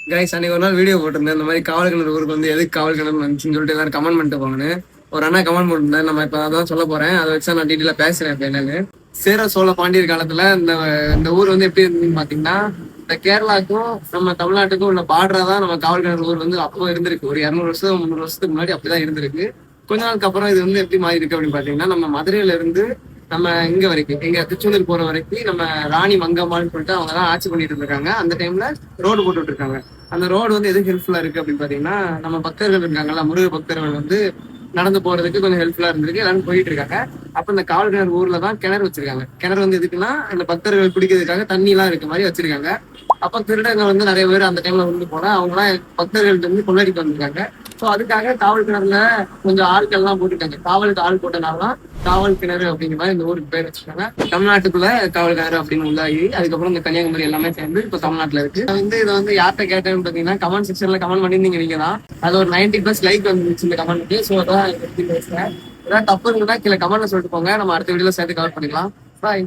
Guys அன்னைக்கு ஒரு நாள் வீடியோ போட்டிருந்தேன். இந்த மாதிரி காவல் கிணறு ஊருக்கு வந்து எதுக்கு காவல் கிணறு வந்துச்சுன்னு சொல்லிட்டு எல்லாரும் கமெண்ட் பண்ணிட்டு போங்கன்னு ஒரு அண்ணா கமெண்ட் பண்ணிருந்தேன். நம்ம இப்போ அதான் சொல்ல போறேன். அதை வச்சு நான் டீட்டெயிலாக பேசுறேன். இப்போ என்னன்னு சேர சோழ பாண்டியர் காலத்துல இந்த ஊர் வந்து எப்படி இருந்துன்னு பாத்தீங்கன்னா, இந்த கேரளாவுக்கும் நம்ம தமிழ்நாட்டுக்கும் உள்ள பார்டரா தான் நம்ம காவல் கிணறு ஊர் வந்து அப்போ இருந்திருக்கு. ஒரு 200 வருஷம் 300 வருஷத்துக்கு முன்னாடி அப்படிதான் இருந்திருக்கு. கொஞ்ச நாளுக்கு அப்புறம் இது வந்து எப்படி மாறி இருக்கு அப்படின்னு பாத்தீங்கன்னா, நம்ம மதுரையில இருந்து நம்ம இங்க வரைக்கும் எங்க திருச்செந்தூர் போற வரைக்கும் நம்ம ராணி மங்கம்மான்னு சொல்லிட்டு அவங்க தான் ஆட்சி பண்ணிட்டு இருக்காங்க. அந்த டைம்ல ரோடு போட்டுட்டு இருக்காங்க. அந்த ரோடு வந்து எதுக்கு ஹெல்ப்ஃபுல்லா இருக்கு அப்படின்னு பாத்தீங்கன்னா, நம்ம பக்தர்கள் இருக்காங்கல்ல, முருக பக்தர்கள் வந்து நடந்து போறதுக்கு கொஞ்சம் ஹெல்ப்ஃபுல்லா இருந்திருக்கு. எல்லாரும் போயிட்டு இருக்காங்க. அப்ப இந்த காவல் கிணறு ஊர்ல தான் கிணறு வச்சிருக்காங்க. கிணறு வந்து எதுக்குன்னா, இந்த பக்தர்கள் குடிக்கிறதுக்காக தண்ணி எல்லாம் இருக்க மாதிரி வச்சிருக்காங்க. அப்ப திருடங்க வந்து நிறைய பேர் அந்த டைம்ல வந்து போனா அவங்க எல்லாம் பக்தர்கள்ட்ட இருந்து கொண்டாடிட்டு வந்திருக்காங்க. ஸோ அதுக்காக காவல் கிணறுல கொஞ்சம் ஆட்கள் எல்லாம் போட்டுருக்காங்க. காவலுக்கு ஆள் போட்டனாலதான் காவல் கிணறு அப்படிங்கிற மாதிரி இந்த ஊருக்கு பேர் வச்சிருக்காங்க. தமிழ்நாட்டுக்குள்ள காவல் கிணறு அப்படின்னு உள்ளாகி அதுக்கப்புறம் இந்த கன்னியாகுமரி எல்லாமே சேர்ந்து இப்ப தமிழ்நாட்டுல இருக்கு. இதை வந்து யார்கிட்ட கேட்டேன்னு பாத்தீங்கன்னா, கமெண்ட் செக்ஷன்ல கமெண்ட் பண்ணிருந்தீங்க நீங்க தான். அது ஒரு 90+ லைக் வந்துருச்சு இந்த கமெண்ட்டுக்கு. ஸோ அதான் பேசுறேன். ஏதாவது தப்பு இருந்தா கீழே கமெண்ட்ல சொல்லிட்டு போங்க. நம்ம அடுத்த வீடியோல சேர்த்து கவர் பண்ணிக்கலாம். பாய்.